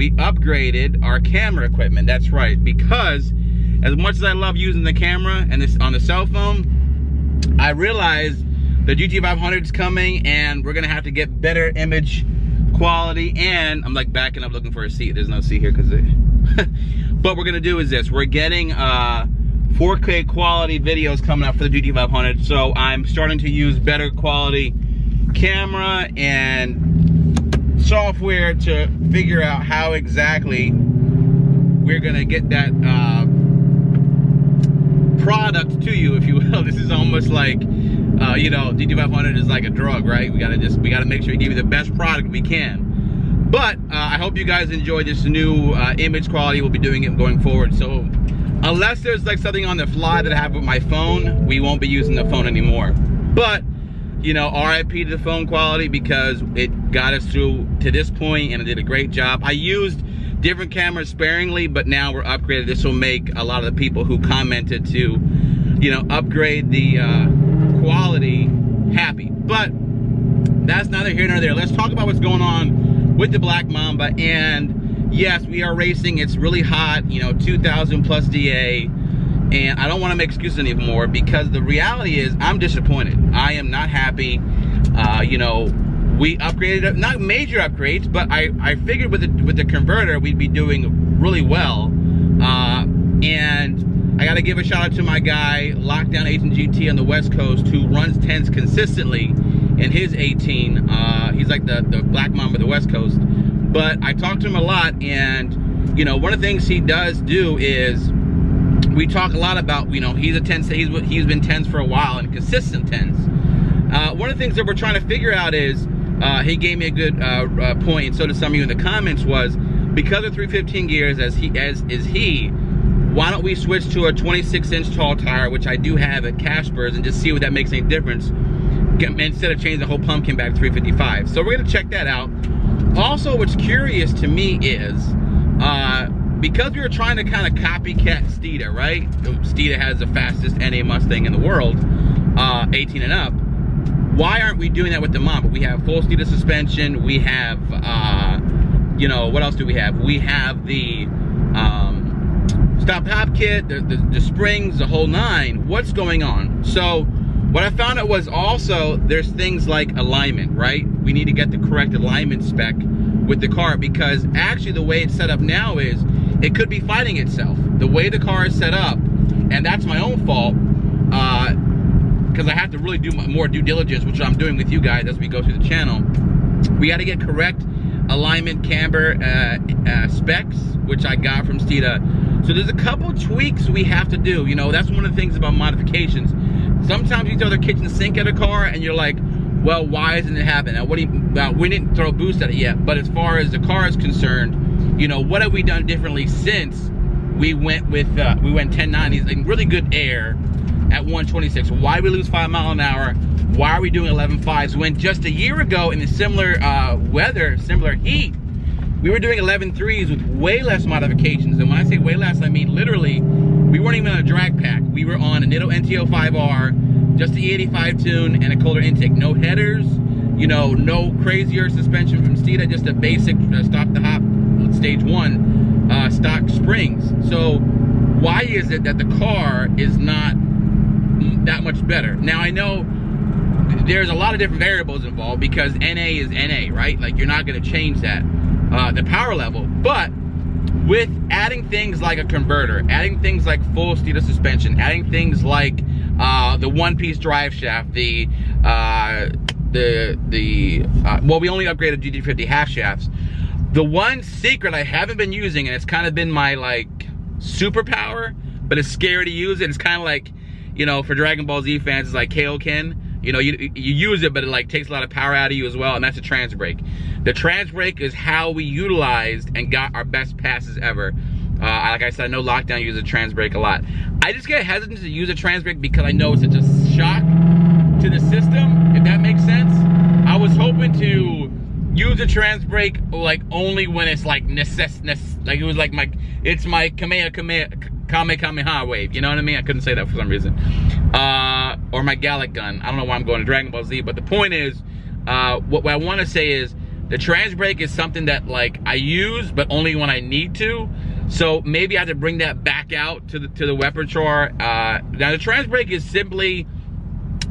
we upgraded our camera equipment. That's right, because as much as I love using the camera and this on the cell phone, I realized the GT500 is coming and we're gonna have to get better image quality. And I'm like backing up looking for a seat. There's no seat here because but we're gonna do is this. We're getting 4K quality videos coming out for the GT500. So I'm starting to use better quality camera and software to figure out how exactly we're gonna get that product to you, if you will. This is almost like you know, GT500 is like a drug, right? We gotta make sure we give you the best product we can. But I hope you guys enjoy this new image quality. We'll be doing it going forward. So unless there's like something on the fly that I have with my phone, we won't be using the phone anymore. But you know, RIP to the phone quality, because it got us through to this point and it did a great job. I used different cameras sparingly, but now we're upgraded. This will make a lot of the people who commented to, you know, upgrade the quality happy. But that's neither here nor there. Let's talk about what's going on with the Black Mamba. And yes, we are racing. It's really hot, you know, 2,000 plus DA. And I don't want to make excuses anymore, because the reality is I'm disappointed. I am not happy. You know, we upgraded, not major upgrades, but I figured with the converter we'd be doing really well. And I got to give a shout out to my guy, Lockdown Agent GT on the West Coast, who runs 10s consistently in his 18. He's like the Black Mamba of the West Coast. But I talked to him a lot, and you know, one of the things he does do is, we talk a lot about, you know, he's a 10, he's been 10s for a while, and consistent 10s. One of the things that we're trying to figure out is, he gave me a good point, and so did some of you in the comments, was because of 315 gears as is he, why don't we switch to a 26-inch tall tire, which I do have at Casper's, and just see what that makes any difference, instead of changing the whole pumpkin back to 355. So we're gonna check that out. Also, what's curious to me is, because we were trying to kind of copycat Steeda, right? Steeda has the fastest NA Mustang in the world, 18 and up. Why aren't we doing that with the Mamba? We have full Steeda suspension. We have, you know, what else do we have? We have the stop top kit, the springs, the whole nine. What's going on? So what I found out was also there's things like alignment, right? We need to get the correct alignment spec with the car, because actually the way it's set up now is it could be fighting itself. The way the car is set up, and that's my own fault, because I have to really do more due diligence, which I'm doing with you guys as we go through the channel. We got to get correct alignment camber specs, which I got from Steeda. So there's a couple tweaks we have to do. You know, that's one of the things about modifications. Sometimes you throw the kitchen sink at a car and you're like, well, why isn't it happening? Now, what do you, well, we didn't throw a boost at it yet, but as far as the car is concerned, you know, what have we done differently since we went with, we went 1090s in really good air at 126? Why did we lose 5 miles an hour? Why are we doing 11.5s when just a year ago in the similar weather, similar heat, we were doing 11.3s with way less modifications? And when I say way less, I mean literally, we weren't even on a drag pack. We were on a Nitto NTO5R, just the E85 tune and a colder intake. No headers, you know, no crazier suspension from Steeda, just a basic stop the hop stage 1 stock springs. So why is it that the car is not that much better? Now I know there's a lot of different variables involved, because NA is NA, right? Like, you're not going to change that, the power level. But with adding things like a converter, adding things like full Steeda suspension, adding things like the one-piece drive shaft, well, we only upgraded GT50 half shafts. The one secret I haven't been using, and it's kind of been my like superpower, but it's scary to use it. It's kind of like, you know, for Dragon Ball Z fans, it's like Kaioken. You know, you use it, but it like takes a lot of power out of you as well, and that's a trans brake. The trans brake is how we utilized and got our best passes ever. Like I said, I know Lockdown uses a trans brake a lot. I just get hesitant to use a trans brake because I know it's such a shock to the system, if that makes sense. I was hoping to use a trans brake like only when it's like like it was like it's my Kamehameha wave, you know what I mean? I couldn't say that for some reason. Or my Gallic gun. I don't know why I'm going to Dragon Ball Z, but the point is, what I want to say is, The trans brake is something that like I use, but only when I need to. So maybe I have to bring that back out to the repertoire. Now the trans brake is simply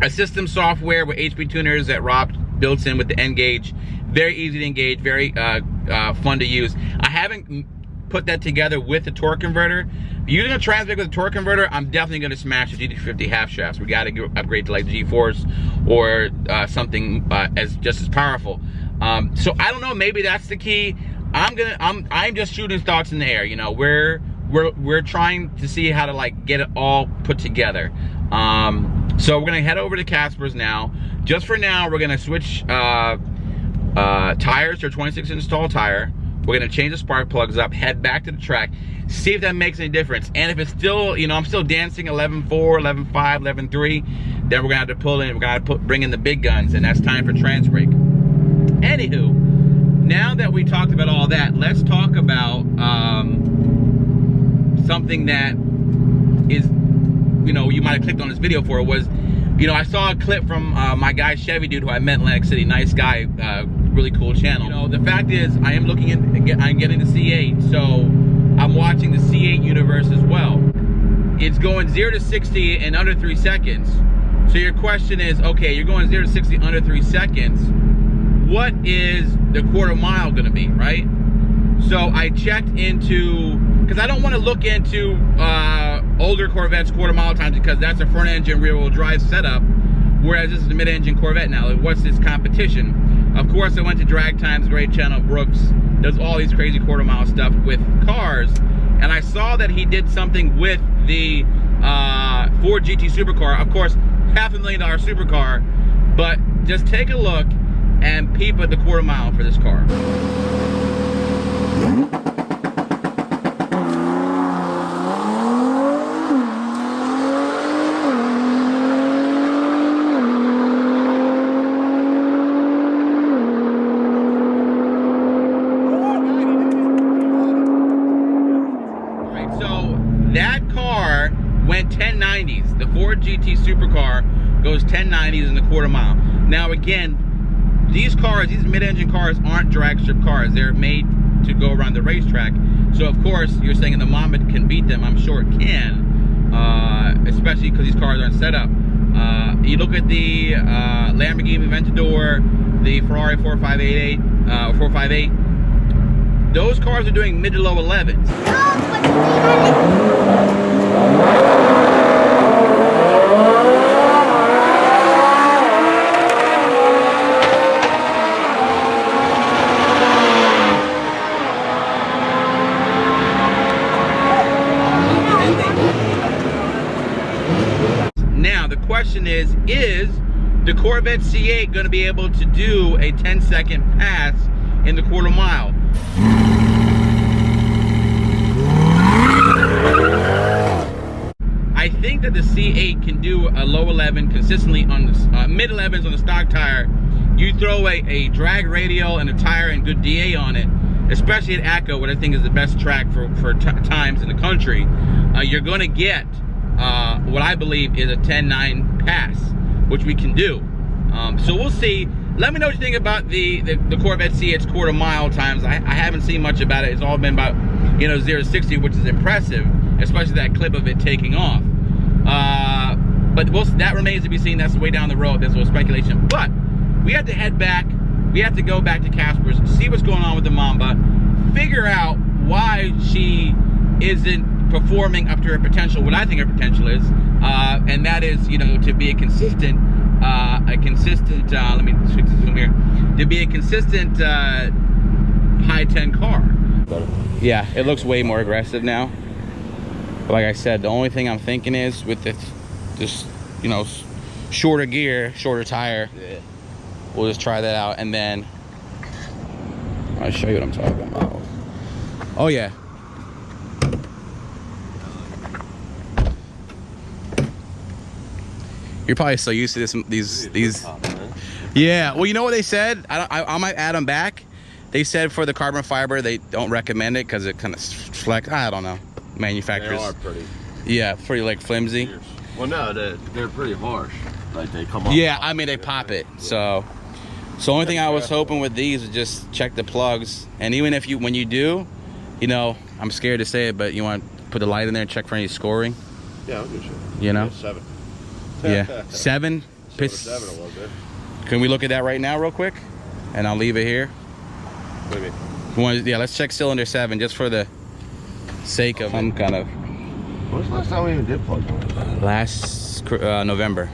a system software with HP tuners that Rob built in with the N gauge. Very easy to engage, very fun to use. I haven't put that together with the torque converter. Using a trans brake with a torque converter, I'm definitely going to smash the GT50 half shafts. We got to upgrade to like G-Force or something just as powerful. So I don't know. Maybe that's the key. I'm just shooting thoughts in the air. You know, we're trying to see how to like get it all put together. So we're gonna head over to Casper's now. Just for now, we're gonna switch tires to a 26-inch tall tire. We're gonna change the spark plugs up, head back to the track, see if that makes any difference. And if it's still, you know, I'm still dancing 11.4, 11.5, 11.3, then we're gonna have to pull in, we're gonna have to bring in the big guns, and that's time for trans brake. Anywho, now that we talked about all that, let's talk about something that is, you know, you might have clicked on this video for. It was, you know, I saw a clip from my guy Chevy dude who I met in Atlantic City. Nice guy, really cool channel. You know, the fact is, I am looking at, I'm getting the C8, so I'm watching the C8 universe as well. It's going 0 to 60 in under 3 seconds. So your question is, okay, you're going 0 to 60 under 3 seconds. What is the quarter mile gonna be, right? So I checked into, because I don't want to look into older Corvettes quarter mile times, because that's a front engine rear wheel drive setup, whereas this is a mid engine Corvette now. What's this competition? Of course, I went to Drag Time's great channel. Brooks does all these crazy quarter mile stuff with cars, and I saw that he did something with the Ford GT supercar. Of course, $500,000 supercar, but just take a look and peep at the quarter mile for this car. Alright, so that car went 1090s. The Ford GT supercar goes 1090s in the quarter mile. Now again, these cars, these mid-engine cars, aren't drag strip cars. They're made to go around the racetrack. So of course, you're saying the Mamba can beat them. I'm sure it can, especially because these cars aren't set up. You look at the Lamborghini Aventador, the Ferrari 458. Those cars are doing mid to low 11s. Now the question is the Corvette C8 going to be able to do a 10-second pass in the quarter mile? I think that the C8 can do a low 11 consistently on the mid 11s on the stock tire. You throw a drag radial and a tire and good DA on it, especially at ACO, what I think is the best track for times in the country. You're going to get what I believe is a 10.9 pass, which we can do. So we'll see. Let me know what you think about the Corvette C8's quarter mile times. I haven't seen much about it. It's all been about, you know, 0 to 60, which is impressive, especially that clip of it taking off. But that remains to be seen. That's way down the road. There's a little speculation. But we have to head back. We have to go back to Casper's, see what's going on with the Mamba, figure out why she isn't performing up to her potential, what I think her potential is, and that is, you know, to be a consistent, let me switch to zoom here, to be a consistent high 10 car. Yeah, it looks way more aggressive now. But like I said, the only thing I'm thinking is with this, you know, shorter gear, shorter tire. Yeah. We'll just try that out, and then I'll show you what I'm talking about. Oh yeah. You're probably so used to these. Yeah. Well, you know what they said? I might add them back. They said for the carbon fiber, they don't recommend it because it kind of flex. I don't know. Manufacturers. They are pretty. Yeah, pretty like flimsy. Well, no, they're pretty harsh. Like they come off. Yeah, I mean they pop it. So, So only thing I was hoping with these is just check the plugs, and even if when you do, you know, I'm scared to say it, but you want to put the light in there and check for any scoring. Yeah, I'll do shit. You know. Yeah, 7. Yeah, 7. 7 a little bit. Can we look at that right now, real quick? And I'll leave it here. What do you mean? Yeah, let's check cylinder 7 just for the sake of some kind of. When was the last time we even did plugs on this? Last November,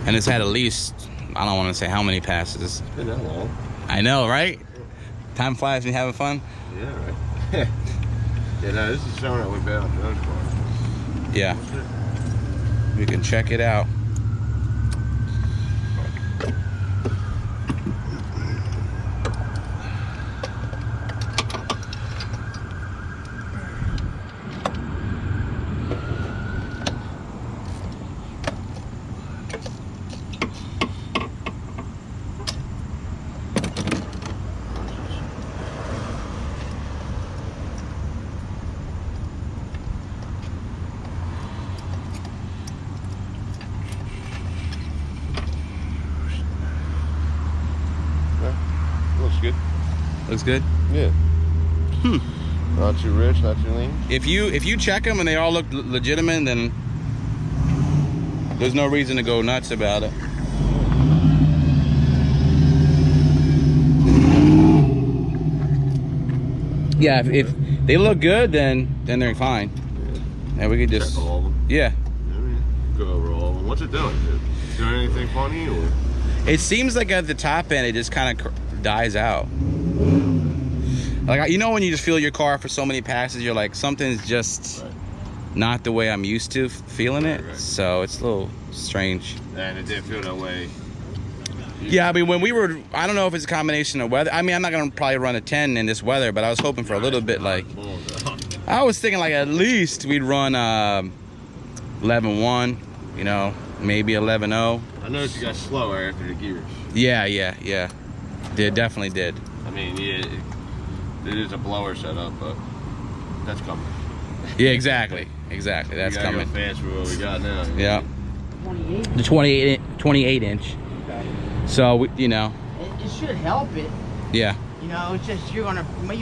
and it's had at least, I don't want to say how many passes. It's been that long. I know, right? Time flies when you're having fun. Yeah, right. Yeah, no, this is showing that we've been on Joe's car. Yeah. We can check it out. Looks good. Looks good? Yeah. Not too rich, not too lean. If you check them and they all look legitimate, then there's no reason to go nuts about it. Yeah, if they look good, then they're fine. Yeah. And we could just check all of them. Yeah. Go over all of them. What's it doing, dude? Is doing anything funny or? It seems like at the top end, it just kind of dies out. Like, you know, when you just feel your car for so many passes, you're like, something's just not the way I'm used to feeling it. Right. So it's a little strange. And it didn't feel that way. Yeah, I mean, when we were, I don't know if it's a combination of weather. I mean, I'm not gonna probably run a 10 in this weather, but I was hoping for a little bit, like, I was thinking like at least we'd run 11.1, you know, maybe 11.0. I noticed you got slower after the gears. Yeah. Did definitely did. I mean, yeah, it is a blower setup, but that's coming. Yeah, exactly. That's coming. Go fast for what we got now. Yeah. 28. The 28 inch. Okay. So you know. It should help it. Yeah. You know, it's just you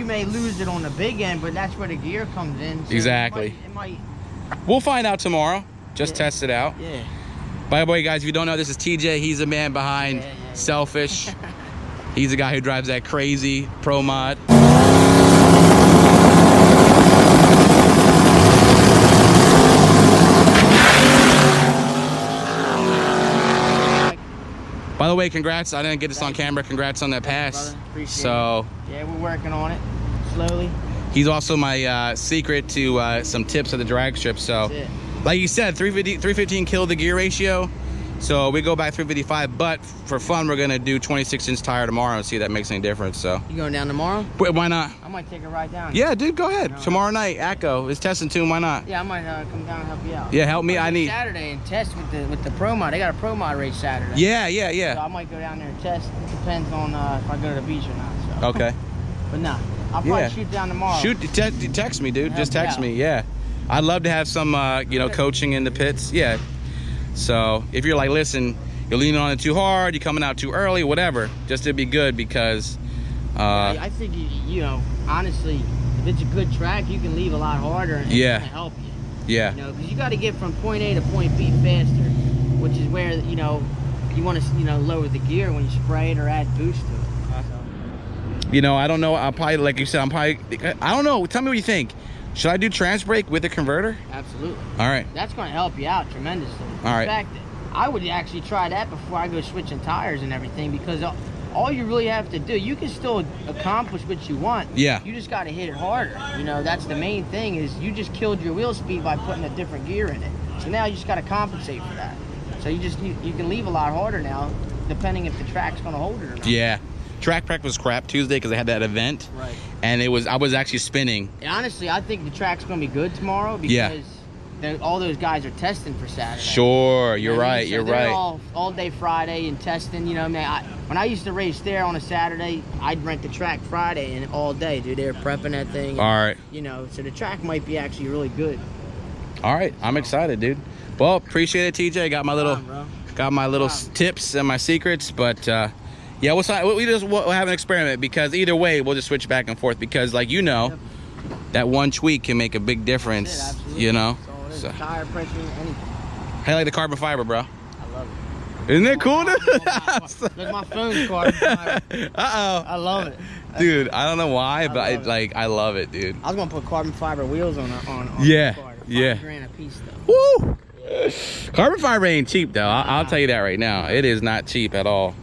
may lose it on the big end, but that's where the gear comes in. So exactly. It might. We'll find out tomorrow. Just test it out. Yeah. By the way, guys, if you don't know, this is TJ. He's the man behind Selfish. He's the guy who drives that crazy Pro Mod. By the way, congrats. I didn't get this on camera. Congrats on that pass. So yeah, we're working on it slowly. He's also my secret to some tips of the drag strip. So like you said, 315 killed the gear ratio. So we go back 355, but for fun, we're gonna do 26-inch tire tomorrow and see if that makes any difference. So you going down tomorrow? Wait, why not? I might take a ride down. Yeah, dude, go ahead. Tomorrow night, ACO is testing too. Why not? Yeah, I might come down and help you out. Yeah, help me. I need Saturday and test with the Pro Mod. They got a Pro Mod race Saturday. Yeah. So I might go down there and test. It depends on if I go to the beach or not. So. Okay. But nah, I'll probably shoot down tomorrow. Text me, dude. Just text me. Yeah, I'd love to have some you know, coaching in the pits. Yeah. So if you're like, listen, you're leaning on it too hard, you're coming out too early, whatever, just to be good, because I think you know, honestly, if it's a good track, you can leave a lot harder and it's gonna help you. Yeah. You know, because you got to get from point A to point B faster, which is where, you know, you want to, you know, lower the gear when you spray it or add boost to it. So. You know, I don't know. I'll probably, like you said, I don't know. Tell me what you think. Should I do trans brake with the converter? Absolutely. All right. That's going to help you out tremendously. All right. In fact, I would actually try that before I go switching tires and everything, because all you really have to do, you can still accomplish what you want. Yeah. You just got to hit it harder. You know, that's the main thing, is you just killed your wheel speed by putting a different gear in it. So now you just got to compensate for that. So you can leave a lot harder now, depending if the track's going to hold it or not. Yeah. Track practice was crap Tuesday because I had that event. Right. And I was actually spinning. And honestly, I think the track's going to be good tomorrow, because all those guys are testing for Saturday. Sure, you're right. So you're they're right. all day Friday and testing. You know, man, when I used to race there on a Saturday, I'd rent the track Friday and all day, dude. They were prepping that thing. And, all right. You know, so the track might be actually really good. All right, I'm excited, dude. Well, appreciate it, TJ. Got my little tips and my secrets, but yeah, Yeah, we'll have an experiment, because either way we'll just switch back and forth, because like, you know, that one tweak can make a big difference. You know. So. Tire pressure, anything. I like the carbon fiber, bro. I love it. Isn't it cool, dude? Look, my phone's carbon fiber. I love it. Dude, I don't know why, but I love it, dude. I was gonna put carbon fiber wheels on yeah, the car. yeah. $5,000 a piece though. Woo! Yeah. Carbon fiber ain't cheap though. I'll tell you that right now. It is not cheap at all.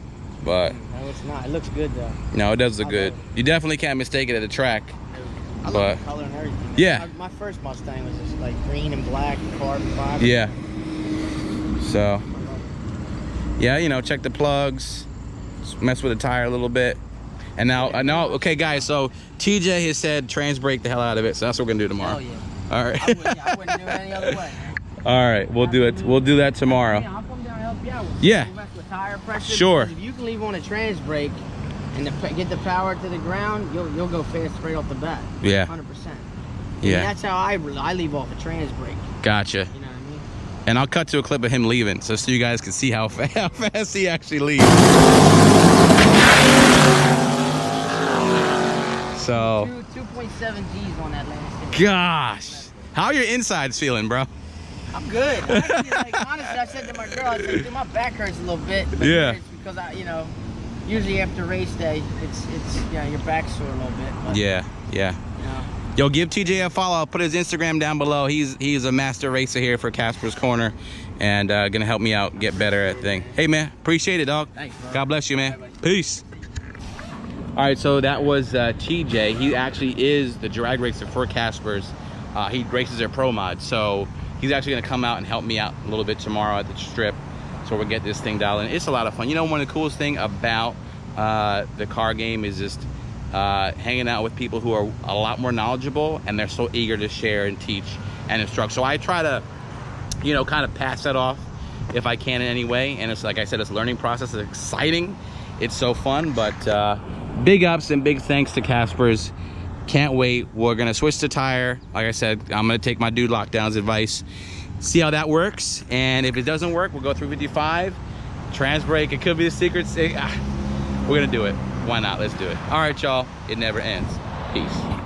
But no, it's not. It looks good though. No, it does look good. You definitely can't mistake it at the track. I love the color and everything. Yeah. My first Mustang was just like green and black, carbon fiber. Yeah. So. Yeah, you know, check the plugs, mess with the tire a little bit. And now, okay, guys, so TJ has said trans brake the hell out of it, so that's what we're gonna do tomorrow. Oh, yeah. All right. I wouldn't do it any other way. All right, we'll do it. We'll do that tomorrow. Yeah, I'll come down and help you out with yeah. mess with tire pressure. Sure. If you can leave on a trans brake and get the power to the ground, you'll go fast right off the bat. Yeah. 100%. Yeah. And that's how I leave off a trans brake. Gotcha. You know what I mean? And I'll cut to a clip of him leaving, so you guys can see how fast he actually leaves. So 2.7 G's on that last. Gosh, how are your insides feeling, bro? I'm good. Honestly, I said to my girl, I said, dude, my back hurts a little bit. But yeah. It's because usually after race day, it's your back's sore a little bit. But, yeah. You know. Yo, give TJ a follow. I'll put his Instagram down below. He's a master racer here for Casper's Corner, and gonna help me out get better at thing. Hey man, appreciate it, dog. Thanks, bro. God bless you, man. Peace. All right, so that was TJ. He actually is the drag racer for Casper's. He races their pro mod, so he's actually gonna come out and help me out a little bit tomorrow at the strip, so we'll get this thing dialed in. It's a lot of fun. You know, one of the coolest thing about the car game is just hanging out with people who are a lot more knowledgeable, and they're so eager to share and teach and instruct. So I try to, you know, kind of pass that off if I can in any way. And it's like I said, it's a learning process. It's exciting. It's so fun. But big ups and big thanks to Casper's. Can't wait. We're gonna switch the tire. Like I said, I'm gonna take my dude Lockdown's advice, see how that works. And if it doesn't work, we'll go through 55, trans brake. It could be a secret. We're gonna do it. Why not? Let's do it. All right, y'all. It never ends. Peace.